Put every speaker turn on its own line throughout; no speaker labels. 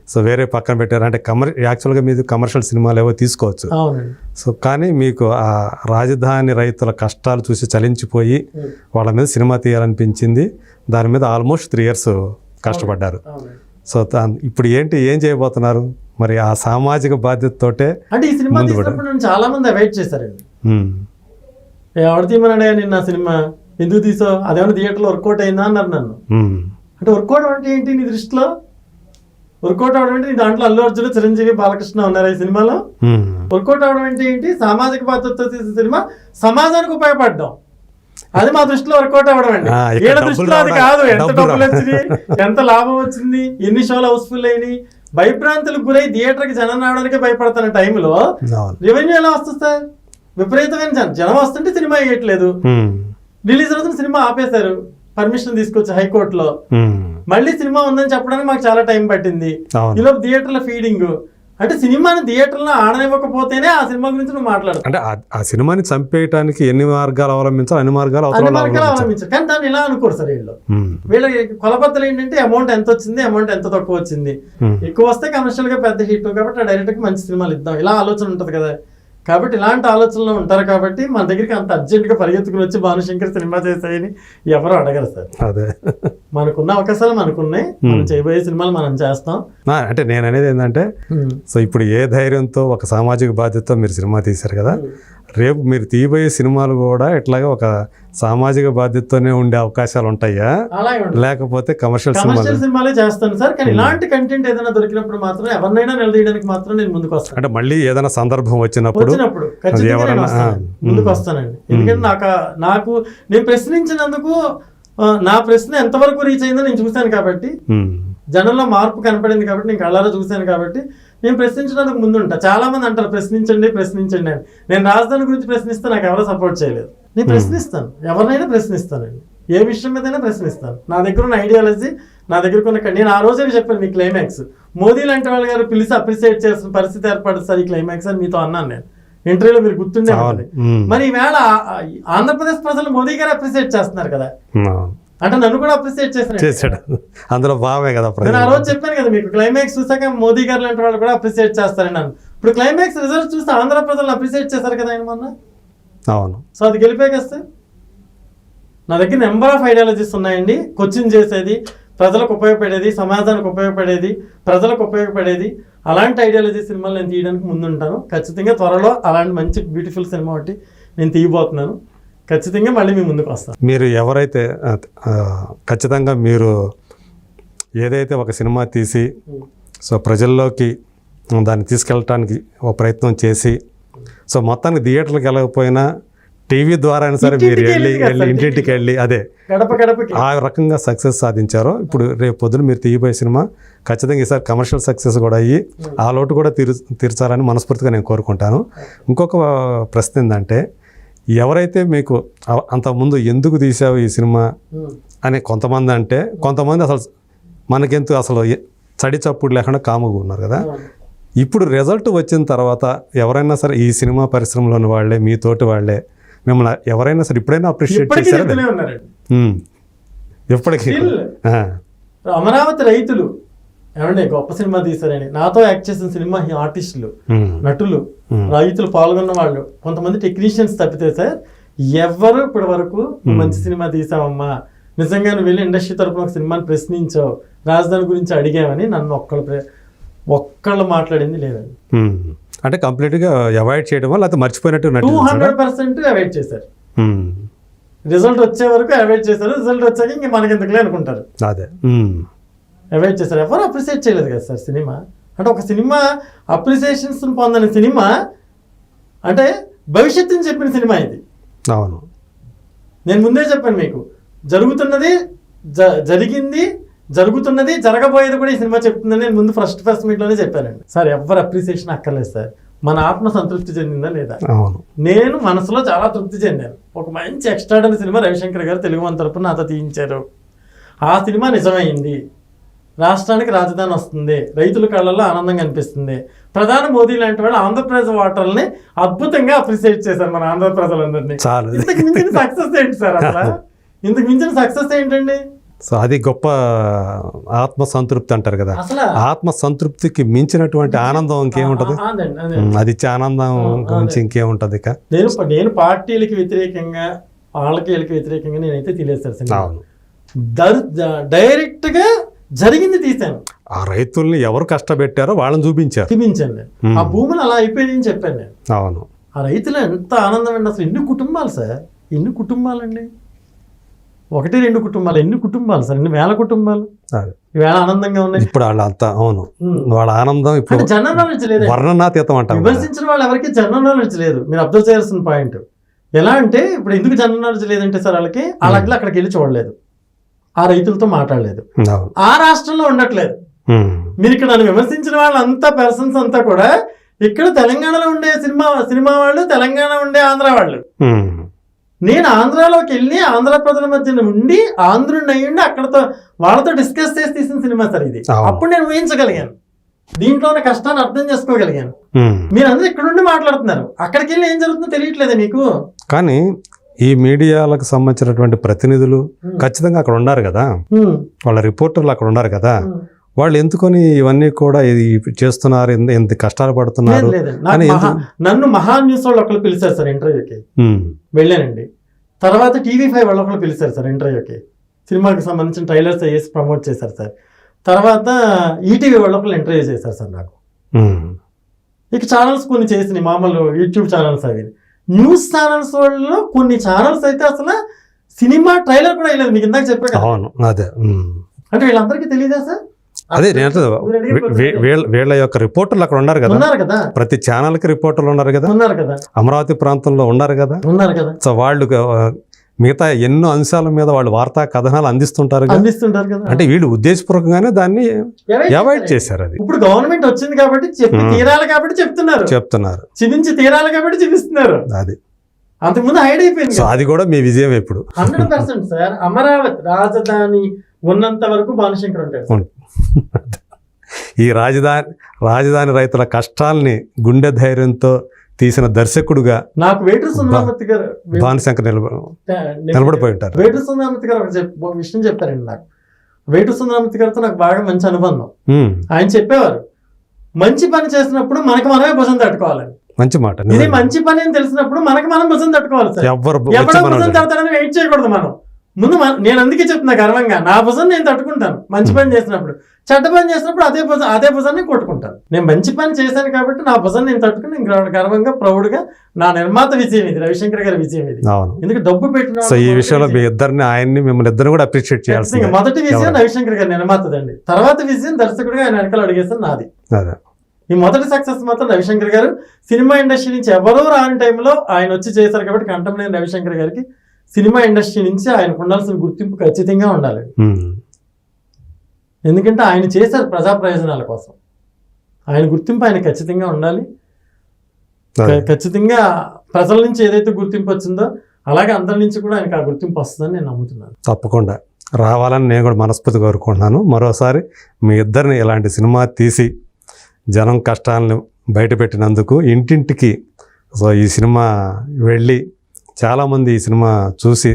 So వేరే పక్కన పెట్టారు అంటే యాక్చువల్గా మీరు కమర్షియల్ సినిమాలు ఏవో తీసుకోవచ్చు. సో కానీ మీకు ఆ రాజధాని రైతుల కష్టాలు చూసి చలించిపోయి వాళ్ళ మీద సినిమా తీయాలనిపించింది. దాని మీద ఆల్మోస్ట్ 3 years కష్టపడ్డారు. సో ఇప్పుడు ఏం చేయబోతున్నారు మరి? ఆ సామాజిక బాధ్యతతోటే
అంటే ఈ సినిమా తీసినప్పుడు చాలా మంది అవాయిడ్ చేశారండి. ఎవరు తీయమన్నాడే నిన్న సినిమా ఎందుకు తీసో, అదేమన్నా థియేటర్లో వర్కౌట్ అయిందా అన్నారు నన్ను. అంటే వర్కౌట్ అంటే ఏంటి నీ దృష్టిలో? వర్కౌట్ అవడం అంటే నీ దాంట్లో అల్లు అర్జున్, చిరంజీవి, బాలకృష్ణ ఉన్నారు ఈ సినిమాలో. వర్కౌట్ అవడం అంటే ఏంటి? సామాజిక బాధ్యతతో తీసిన సినిమా సమాజానికి ఉపయోగపడడం, అది మా దృష్టిలో వర్కౌట్ అవ్వడం అండి. వీళ్ళ దృష్టిలో అది కాదు. ఎంత డబ్బులు వచ్చింది, ఎంత లాభం వచ్చింది, ఎన్ని షోలు హౌస్ఫుల్ అయినాయి, భయభ్రాంతులకు గురై థియేటర్కి జనం రావడానికి భయపడుతున్న టైంలో రెవెన్యూ ఎలా వస్తుంది సార్? విపరీతమైన జనం వస్తుంటే సినిమా వేయట్లేదు. రిలీజ్ అవుతున్న సినిమా ఆపేశారు, పర్మిషన్ తీసుకొచ్చి హైకోర్టులో. మళ్ళీ సినిమా ఉందని చెప్పడానికి మాకు చాలా టైం పట్టింది. ఈలోపు థియేటర్ల ఫీడింగ్. అంటే సినిమాని థియేటర్లో ఆడనివ్వకపోతేనే ఆ సినిమా గురించి నువ్వు మాట్లాడు.
అంటే ఆ సినిమాని చంపేయడానికి ఎన్ని మార్గాలు అవలంబించాలి, అన్ని మార్గాలు
అవలంబించాలి. కానీ దాన్ని ఇలా అనుకోరు సార్ వీళ్ళు. వీళ్ళ కొలబద్దలు ఏంటంటే అమౌంట్ ఎంత వచ్చింది, అమౌంట్ ఎంత తక్కువ వచ్చింది. ఎక్కువ వస్తే కమర్షియల్ గా పెద్ద హిట్, కాబట్టి డైరెక్ట్ గా మంచి సినిమాలు ఇద్దాం, ఇలా ఆలోచన ఉంటది కదా. కాబట్టి ఇలాంటి ఆలోచనలు ఉంటారు కాబట్టి మన దగ్గరికి అంత అర్జెంట్గా పరిగెత్తుకుని వచ్చి భానుశంకర్ సినిమా చేసాయని ఎవరు అడగరు సార్. అదే మనకున్న అవకాశాలు మనకున్నాయి, మనం చేయబోయే సినిమాలు మనం చేస్తాం.
అంటే నేను అనేది ఏంటంటే, సో ఇప్పుడు ఏ ధైర్యంతో ఒక సామాజిక బాధ్యతతో మీరు సినిమా తీశారు కదా, రేపు మీరు తీయబోయే సినిమాలు కూడా ఇట్లాగా ఒక సామాజిక బాధ్యతతోనే ఉండే అవకాశాలు ఉంటాయా, లేకపోతే కమర్షియల్
సినిమాలే చేస్తాను సార్. కానీ ఇలాంటి కంటెంట్ ఏదైనా దొరికినప్పుడు మాత్రం ఎవరినైనా నిలదీయడానికి మాత్రం నేను ముందుకు వస్తాను.
అంటే మళ్ళీ ఏదైనా సందర్భం వచ్చినప్పుడు
ముందుకు వస్తానండి. ఎందుకంటే నాకు నేను ప్రశ్నించినందుకు నా ప్రశ్న ఎంతవరకు రీచ్ అయిందో నేను చూశాను కాబట్టి, జనంలో మార్పు కనపడింది కాబట్టి, నేను కళ్ళారా చూశాను కాబట్టి నేను ప్రశ్నించడానికి ముందుంటా. చాలా మంది అంటారు ప్రశ్నించండి అని. నేను రాజధాని గురించి ప్రశ్నిస్తే నాకు ఎవరో సపోర్ట్ చేయలేదు. నేను ప్రశ్నిస్తాను, ఎవరినైనా ప్రశ్నిస్తానండి, ఏ విషయం మీదైనా ప్రశ్నిస్తాను. నా దగ్గర ఉన్న ఐడియాలజీ, నా దగ్గర ఉన్న నేను ఆ రోజే చెప్పాను మీ క్లైమాక్స్ మోదీ లాంటి వాళ్ళ గారు పిలిచి అప్రిషియేట్ చేసిన పరిస్థితి ఏర్పడుతుంది సార్ ఈ క్లైమాక్స్ అని మీతో అన్నాను నేను ఇంటర్వ్యూలో, మీరు గుర్తుండే. మరి ఈవేళ ఆంధ్రప్రదేశ్ ప్రజలు మోదీ గారు అప్రిషియేట్ చేస్తున్నారు కదా, అంటే నన్ను కూడా అప్రిషియేట్ చేశాడు.
అందులో భావమే కదా.
నేను ఆ రోజు చెప్పాను కదా మీకు, క్లైమాక్స్ చూసాక మోదీ గారు లాంటి వాళ్ళు కూడా అప్రిషియేట్ చేస్తారని. నన్ను ఇప్పుడు క్లైమాక్స్ రిజల్ట్ చూస్తే ఆంధ్ర ప్రజలను అప్రిషియేట్ చేశారు కదా ఆయన మొన్న.
అవును.
సో అది గెలిపే కదా. నా దగ్గర నెంబర్ ఆఫ్ ఐడియాలజీస్ ఉన్నాయండి. క్వశ్చన్ చేసేది, ప్రజలకు ఉపయోగపడేది, సమాజానికి ఉపయోగపడేది, ప్రజలకు ఉపయోగపడేది, అలాంటి ఐడియాలజీ సినిమాలు నేను తీయడానికి ముందుంటాను. ఖచ్చితంగా త్వరలో అలాంటి మంచి బ్యూటిఫుల్ సినిమా ఒకటి నేను తీయబోతున్నాను. ఖచ్చితంగా మళ్ళీ మీ ముందుకు వస్తాను.
మీరు ఎవరైతే ఖచ్చితంగా మీరు ఏదైతే ఒక సినిమా తీసి సో ప్రజల్లోకి దాన్ని తీసుకెళ్ళటానికి ఒక ప్రయత్నం చేసి, సో మొత్తానికి థియేటర్లకు వెళ్ళకపోయినా టీవీ ద్వారా అయినా సరే మీరు వెళ్ళి ఇంటింటికి వెళ్ళి అదే ఆ రకంగా సక్సెస్ సాధించారో, ఇప్పుడు రేపు పొద్దున మీరు తీయబోయే సినిమా ఖచ్చితంగా ఈసారి కమర్షియల్ సక్సెస్ కూడా అయ్యి ఆ లోటు కూడా తీర్చాలని మనస్ఫూర్తిగా నేను కోరుకుంటాను. ఇంకొక ప్రశ్న ఏంటంటే, ఎవరైతే మీకు అంతకుముందు ఎందుకు తీసావు ఈ సినిమా అని కొంతమంది అంటే, కొంతమంది అసలు మనకెందుకు అసలు చడి చప్పుడు లేకుండా కాముగా ఉన్నారు కదా. ఇప్పుడు రిజల్ట్ వచ్చిన తర్వాత ఎవరైనా సరే ఈ సినిమా పరిశ్రమలోని వాళ్ళే, మీ తోటి వాళ్ళే మిమ్మల్ని ఎవరైనా సరే ఇప్పుడైనా అప్రిషియేట్ చేశారు? ఎప్పటికీ
అమరావతి రైతులు ఏమంటే గొప్ప సినిమా తీశారని, నాతో యాక్ట్ చేసిన సినిమా ఆర్టిస్టులు, నటులు, రైతులు పాల్గొన్న వాళ్ళు, కొంతమంది టెక్నీషియన్స్ తప్పితే సార్ ఎవరు ఇప్పటి వరకు మంచి సినిమా తీసామమ్మా, నిజంగా నువ్వు వెళ్ళి ఇండస్ట్రీ తరఫున ఒక సినిమాని ప్రశ్నించావు, రాజధాని గురించి అడిగామని నన్ను ఒక్కళ్ళు మాట్లాడింది లేదండి.
అంటే కంప్లీట్గా అవాయిడ్ చేయడం వల్ల అది మర్చిపోయినట్టు
200% అవాయిడ్ చేశారు. రిజల్ట్ వచ్చే వరకు అవాయిడ్ చేశారు. రిజల్ట్ వచ్చాక ఇంక మనకి ఎందుకులే అనుకుంటారు.
అదే
అవాయిడ్ చేశారు. ఎవరు అప్రిషియేట్ చేయలేదు కదా సార్ సినిమా. అంటే ఒక సినిమా అప్రిసియేషన్స్ పొందని సినిమా అంటే భవిష్యత్తుని చెప్పిన సినిమా ఇది.
అవును,
నేను ముందే చెప్పాను మీకు, జరుగుతున్నది జరిగింది, జరుగుతున్నది జరగబోయేది కూడా ఈ సినిమా చెప్తుందని నేను ముందు ఫస్ట్ మీట్లోనే చెప్పానండి. సార్ ఎవరు అప్రిసియేషన్ అక్కర్లేదు సార్, మన ఆత్మ సంతృప్తి చెందిందా లేదా. నేను మనసులో చాలా తృప్తి చెందాను. ఒక మంచి ఎక్స్ట్రాడనరీ సినిమా రవిశంకర్ గారు తెలుగు మన తరపున నాతో తీయించారు. ఆ సినిమా నిజమైంది. రాష్ట్రానికి రాజధాని వస్తుంది, రైతుల కళ్ళల్లో ఆనందం కనిపిస్తుంది. ప్రధాని మోదీ లాంటి వాళ్ళు ఆంధ్రప్రదేశ్ ఓటర్లని అద్భుతంగా అప్రిసియేట్ చేశారు మన ఆంధ్ర ప్రజలందరినీ. ఇంతకు మించిన సక్సెస్ ఏంటి సార్? అసలు ఇంతకు మించిన సక్సెస్ ఏంటండి?
సో అది గొప్ప ఆత్మ సంతృప్తి అంటారు కదా,
అసలు
ఆత్మ సంతృప్తికి మించినటువంటి ఆనందం ఇంకేముంటుంది?
అదే
అది ఇచ్చే ఆనందం గురించి ఇంకేముంటుంది ఇక?
నేను పార్టీలకి వ్యతిరేకంగా వాళ్ళకి వీళ్ళకి వ్యతిరేకంగా నేనైతే తెలియదు సార్.
అవును,
డైరెక్ట్ గా జరిగింది తీశాను.
ఆ రైతుల్ని ఎవరు కష్టపెట్టారో వాళ్ళని చూపించారు.
ఆ భూములు అలా అయిపోయిందని చెప్పాను నేను.
అవును,
ఆ రైతులు ఎంత ఆనందం అండి. అసలు ఎన్ని కుటుంబాలు సార్, ఎన్ని కుటుంబాలండి, 1-2 కుటుంబాలు, ఎన్ని కుటుంబాలు సార్, ఎన్ని వేల కుటుంబాలు ఈవేళ ఆనందంగా ఉన్నాయి.
ఇప్పుడు వాళ్ళు అంతా, అవును, వాళ్ళ ఆనందం ఇప్పుడు
జనరల్ నాలెడ్జ్ లేదు,
వర్ణనాతీతం అంటారు.
విమర్శించిన వాళ్ళు ఎవరికి జనరల్ నాలెడ్జ్ లేదు. మీరు అబ్జర్వ్ చేయాల్సిన పాయింట్ ఎలా అంటే, ఇప్పుడు ఎందుకు జనరల్ నాలెడ్జ్ లేదంటే సార్ వాళ్ళకి అక్కడికి వెళ్ళి చూడలేదు, ఆ రైతులతో మాట్లాడలేదు, ఆ రాష్ట్రంలో ఉండట్లేదు. మీరు ఇక్కడ నన్ను విమర్శించిన వాళ్ళంతా పర్సన్స్ అంతా కూడా ఇక్కడ తెలంగాణలో ఉండే సినిమా వాళ్ళు, తెలంగాణ ఉండే ఆంధ్ర వాళ్ళు. నేను ఆంధ్రాలోకి వెళ్ళి ఆంధ్ర ప్రజల మధ్య ఉండి ఆంధ్రుడిని అయ్యుండి అక్కడతో వాళ్ళతో డిస్కస్ చేసి తీసిన సినిమా సార్ ఇది. అప్పుడు నేను ఊహించగలిగాను, దీంట్లో ఉన్న కష్టాన్ని అర్థం చేసుకోగలిగాను. మీరందరూ ఇక్కడ ఉండి మాట్లాడుతున్నారు, అక్కడికి వెళ్ళి ఏం జరుగుతుందో తెలియట్లేదా మీకు?
కానీ ఈ మీడియాలకు సంబంధించినటువంటి ప్రతినిధులు ఖచ్చితంగా అక్కడ ఉన్నారు కదా, వాళ్ళ రిపోర్టర్లు అక్కడ ఉన్నారు కదా, వాళ్ళు ఎందుకని ఇవన్నీ కూడా ఇది చేస్తున్నారు, ఎంత కష్టాలు పడుతున్నారు అని.
నన్ను మహా న్యూస్ వాళ్ళు ఒకళ్ళు పిలిచారు సార్ ఇంటర్వ్యూకి, వెళ్ళానండి. తర్వాత TV5 వాళ్ళు ఒకళ్ళు పిలిచారు సార్ ఇంటర్వ్యూకి, సినిమాకి సంబంధించిన ట్రైలర్స్ వేసి ప్రమోట్ చేశారు సార్. తర్వాత ఈటీవీ వాళ్ళు ఒకళ్ళు ఇంటర్వ్యూ చేశారు సార్ నాకు. ఇక ఛానల్స్ కొన్ని చేసినాయి, మామూలు యూట్యూబ్ ఛానల్స్ అవి. న్యూస్ ఛానల్స్ వాళ్ళలో కొన్ని ఛానల్స్ అయితే అసలు సినిమా ట్రైలర్ కూడా వేయలేదు. మీకు ఇందాక చెప్పాను, అదే అంటే వీళ్ళందరికీ తెలియదా సార్?
అదే వీళ్ళ యొక్క రిపోర్టర్లు అక్కడ ఉన్నారు కదా, ప్రతి ఛానల్ కి రిపోర్టర్లు ఉన్నారు కదా, అమరావతి ప్రాంతంలో ఉన్నారు కదా. సో వాళ్ళు మిగతా ఎన్నో అంశాల మీద వాళ్ళు వార్తా కథనాలు అందిస్తుంటారు కదా. అంటే వీళ్ళు ఉద్దేశపూర్వకంగానే దాన్ని అవాయిడ్ చేశారు. అది
ఇప్పుడు గవర్నమెంట్ వచ్చింది కాబట్టి చెప్పి తీరాలి కాబట్టి చెప్తున్నారు, చూపించి తీరాలి కాబట్టి చూపిస్తున్నారు.
అది
అంతకుముందు హైడ్ అయిపోయింది.
సో అది కూడా మీ విజయం. ఇప్పుడు
100% సార్, అమరావతి రాజధాని ఉన్నంత వరకు భానుశంకర్ ఉంటాడు.
ఈ రాజధాని రైతుల కష్టాల్ని గుండె ధైర్యంతో తీసిన దర్శకుడుగా
నాకు వేటూరి సుందరమూర్తి గారు
భానుశంకర్ నిలబడిపోయి ఉంటారు.
వేటూరి సుందరమూర్తి గారు ఒక విషయం చెప్పారండి నాకు. వేటూరి సుందరమూర్తి గారితో నాకు బాగా మంచి అనుబంధం. ఆయన చెప్పేవారు, మంచి పని చేసినప్పుడు మనకి మనమే భుజం తట్టుకోవాలని.
మంచి మాట.
ఇది మంచి పని అని తెలిసినప్పుడు మనకి మనం భుజం తట్టుకోవాలి సార్. ఎవరో భుజం తడతాడని వెయిట్ చేయకూడదు మనం. ముందు నేను అందుకే చెప్తున్నా గర్వంగా, నా భుజం నేను తట్టుకుంటాను మంచి పని చేసినప్పుడు. చెడ్డ పని చేసినప్పుడు అదే భుజాన్ని కొట్టుకుంటాను. నేను మంచి పని చేశాను కాబట్టి నా భుజం నేను తట్టుకుని నేను గర్వంగా ప్రౌడ్గా నా నిర్మాత విజయం ఇది, రవిశంకర్ గారి విజయం ఇది. ఎందుకంటే డబ్బు పెట్టిన
ఈ విషయంలో మీ ఇద్దరిని, ఆయన్ని మిమ్మల్ని ఇద్దరు కూడా అప్రిషియేట్ చేయాల్సి.
మొదటి విజయం రవిశంకర్ గారి నిర్మాతదండి, తర్వాత విజయం దర్శకుడిగా ఆయన వెనకాల అడిగేసాను నాది. ఈ మొదటి సక్సెస్ మాత్రం రవిశంకర్ గారు. సినిమా ఇండస్ట్రీ నుంచి ఎవరో రాని టైంలో ఆయన వచ్చి చేశారు కాబట్టి కంటమనేని రవిశంకర్ గారికి సినిమా ఇండస్ట్రీ నుంచి ఆయనకు ఉండాల్సిన గుర్తింపు ఖచ్చితంగా ఉండాలి. ఎందుకంటే ఆయన చేశారు ప్రజా ప్రయోజనాల కోసం, ఆయన గుర్తింపు ఆయన ఖచ్చితంగా ఉండాలి. ఖచ్చితంగా ప్రజల నుంచి ఏదైతే గుర్తింపు వచ్చిందో అలాగే అందరి నుంచి కూడా ఆయనకు ఆ గుర్తింపు వస్తుందని నేను నమ్ముతున్నాను.
తప్పకుండా రావాలని నేను కూడా మనస్ఫూర్తిగా కోరుకుంటున్నాను. మరోసారి మీ ఇద్దరిని ఇలాంటి సినిమా తీసి జనం కష్టాలను బయటపెట్టినందుకు, ఇంటింటికి సో ఈ సినిమా వెళ్ళి చాలామంది ఈ సినిమా చూసి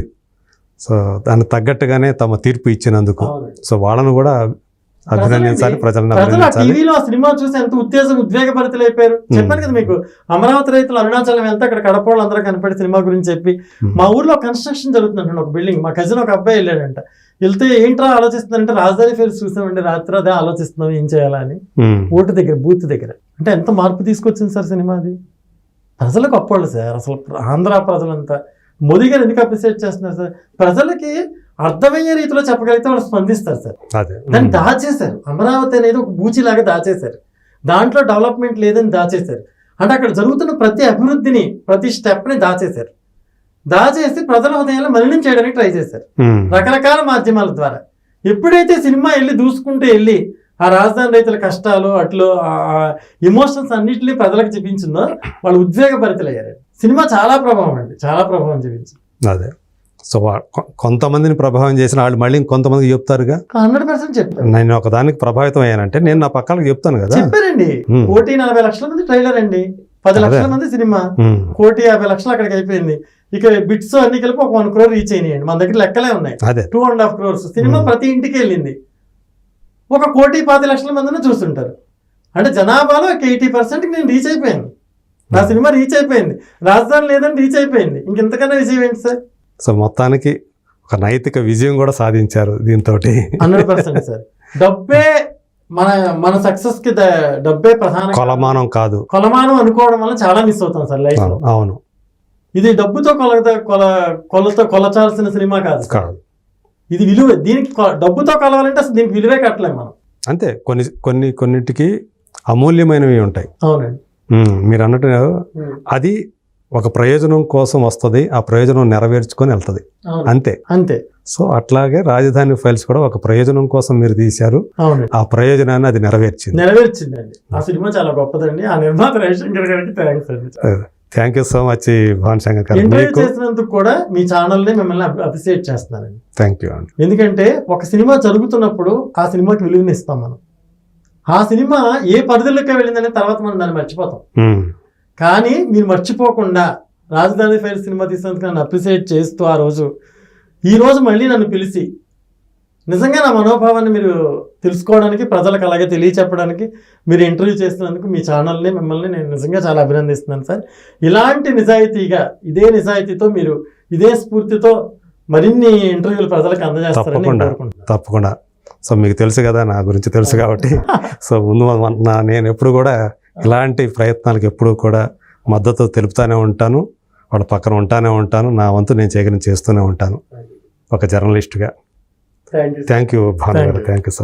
సో దానికి తగ్గట్టుగానే తమ తీర్పు ఇచ్చినందుకు సో వాళ్ళను కూడా అభినందించాలి, ప్రజలను అభినందించాలి.
టీవీలో సినిమా చూసి ఎంత ఉద్వేగభరితులు అయిపోయారు. చెప్పాను కదా మీకు, అమరావతి రైతులు అరుణాచలం వెళ్తే అక్కడ కడపవాళ్ళు అందరూ కనపడి సినిమా గురించి చెప్పి, మా ఊర్లో కన్స్ట్రక్షన్ జరుగుతుందంట ఒక బిల్డింగ్. మా కజిన్ ఒక అబ్బాయి వెళ్ళాడంట, వెళ్తే ఏంట్రా ఆలోచిస్తుందంటే రాజధాని ఫేర్ చూసామండి రాత్రి, అదే ఆలోచిస్తున్నాం ఏం చేయాలని. ఓటు దగ్గర, బూత్ దగ్గర. అంటే ఎంత మార్పు తీసుకొచ్చింది సార్ సినిమా. అది ప్రజలకు అప్పోళ్ళు సార్. అసలు ఆంధ్ర ప్రజలంతా మోదీ గారు ఎందుకు అప్రిషియేట్ చేస్తున్నారు సార్? ప్రజలకి అర్థమయ్యే రీతిలో చెప్పగలిగితే వాళ్ళు స్పందిస్తారు సార్. దాన్ని దాచేశారు. అమరావతి అనేది ఒక బూచిలాగా దాచేశారు, దాంట్లో డెవలప్మెంట్ లేదని దాచేశారు. అంటే అక్కడ జరుగుతున్న ప్రతి అభివృద్ధిని, ప్రతి స్టెప్ని దాచేసి ప్రజల హృదయాల్లో మలినం చేయడానికి ట్రై చేశారు రకరకాల మాధ్యమాల ద్వారా. ఎప్పుడైతే సినిమా దూసుకుంటూ వెళ్ళి ఆ రాజధాని రైతుల కష్టాలు అట్లు ఎమోషన్స్ అన్నింటినీ ప్రజలకు చూపించిందో వాళ్ళు ఉద్వేగభరితులయ్యారు. సినిమా చాలా ప్రభావం అండి, చాలా ప్రభావం చూపించింది.
అదే సో కొంతమందిని ప్రభావం చేసిన వాళ్ళు మళ్ళీ కొంతమందికి చెప్తారుగా.
100% చెప్పారు.
నేను ఒకదానికి ప్రభావితం అయ్యానంటే నేను నా పక్కలకు చెప్తాను కదా.
చెప్పారండి. 1,40,00,000 మంది ట్రైలర్ అండి, 10 లక్షల మంది సినిమా, 1,50,00,000 అక్కడికి అయిపోయింది. ఇక బిట్స్ అన్ని కలిపి ఒక 1 crore రీచ్ అయినాయండి. మన దగ్గర లెక్కలే ఉన్నాయి.
అదే
2.5 crores సినిమా ప్రతి ఇంటికి వెళ్ళింది. 1,25,00,000 మందిని చూస్తుంటారు. అంటే జనాభాలో 80% నేను రీచ్ అయిపోయాను. నా సినిమా రీచ్ అయిపోయింది. రాజధాని లేదని రీచ్ అయిపోయింది. ఇంకెంతకన్నా విజయం ఏంటి సార్?
సో మొత్తానికి ఒక నైతిక విజయం కూడా సాధించారు దీంతో.
100% సార్. డబ్బే మన సక్సెస్ కి డబ్బే ప్రధాన
కొలమానం కాదు.
కొలమానం అనుకోవడం వల్ల చాలా మిస్ అవుతాం సార్ లైఫ్ లో.
అవును.
ఇది డబ్బుతో కొలచాల్సిన సినిమా కాదు. ఇది విలువ. దీనికి డబ్బుతో కొలవాలంటే అసలు దీనికి విలువే కట్టలేం మనం.
అంతే. కొన్నిటికి అమూల్యమైనవి ఉంటాయి.
అవునండి.
మీరు అన్నట్టు అది ఒక ప్రయోజనం కోసం వస్తుంది, ఆ ప్రయోజనం నెరవేర్చుకొని వెళ్తుంది. అంతే
అంతే.
సో అట్లాగే రాజధాని ఫైల్స్ కూడా ఒక ప్రయోజనం కోసం మీరు తీశారు. ఆ ప్రయోజనాన్ని అది
నెరవేర్చిందండి. ఆ సినిమా చాలా గొప్పదండి. ఆ నిర్మాత రవిశంకర్ గారికి థ్యాంక్స్ అండి.
Thank you so much Bhanushankar గారు.
ఇంటర్వ్యూ చేసినందుకు కూడా మీ ఛానల్ ని మిమ్మల్ని అప్రిషియేట్ చేస్తున్నానండి.
థ్యాంక్ యూ అండి.
ఎందుకంటే ఒక సినిమా జరుగుతున్నప్పుడు ఆ సినిమాకి విలువనిస్తాం మనం. ఆ సినిమా ఏ పరిధిలోకి వెళ్ళిందనే తర్వాత మనం దాన్ని మర్చిపోతాం. కానీ మీరు మర్చిపోకుండా రాజధాని ఫైల్స్ సినిమా తీసినందుకు నన్ను అప్రిషియేట్ చేస్తూ ఈ రోజు మళ్ళీ నన్ను పిలిచి నిజంగా నా మనోభావాన్ని మీరు తెలుసుకోవడానికి, ప్రజలకు అలాగే తెలియచెప్పడానికి మీరు ఇంటర్వ్యూ చేస్తున్నందుకు మీ ఛానల్ని మిమ్మల్ని నేను నిజంగా చాలా అభినందిస్తున్నాను సార్. ఇలాంటి ఇదే నిజాయితీతో మీరు ఇదే స్ఫూర్తితో మరిన్ని ఇంటర్వ్యూలు ప్రజలకు అందజేస్తారని కోరుకుంటున్నాను.
తప్పకుండా. సో మీకు తెలుసు కదా, నా గురించి తెలుసు కాబట్టి సో ముందు నేను ఎప్పుడు కూడా ఇలాంటి ప్రయత్నాలకు ఎప్పుడూ కూడా మద్దతు తెలుపుతూనే ఉంటాను, వాళ్ళ పక్కన ఉంటానే ఉంటాను. నా వంతు నేను చేస్తూనే ఉంటాను ఒక జర్నలిస్ట్గా.
Thank you.
Thank you Bhanu garu. Thank you so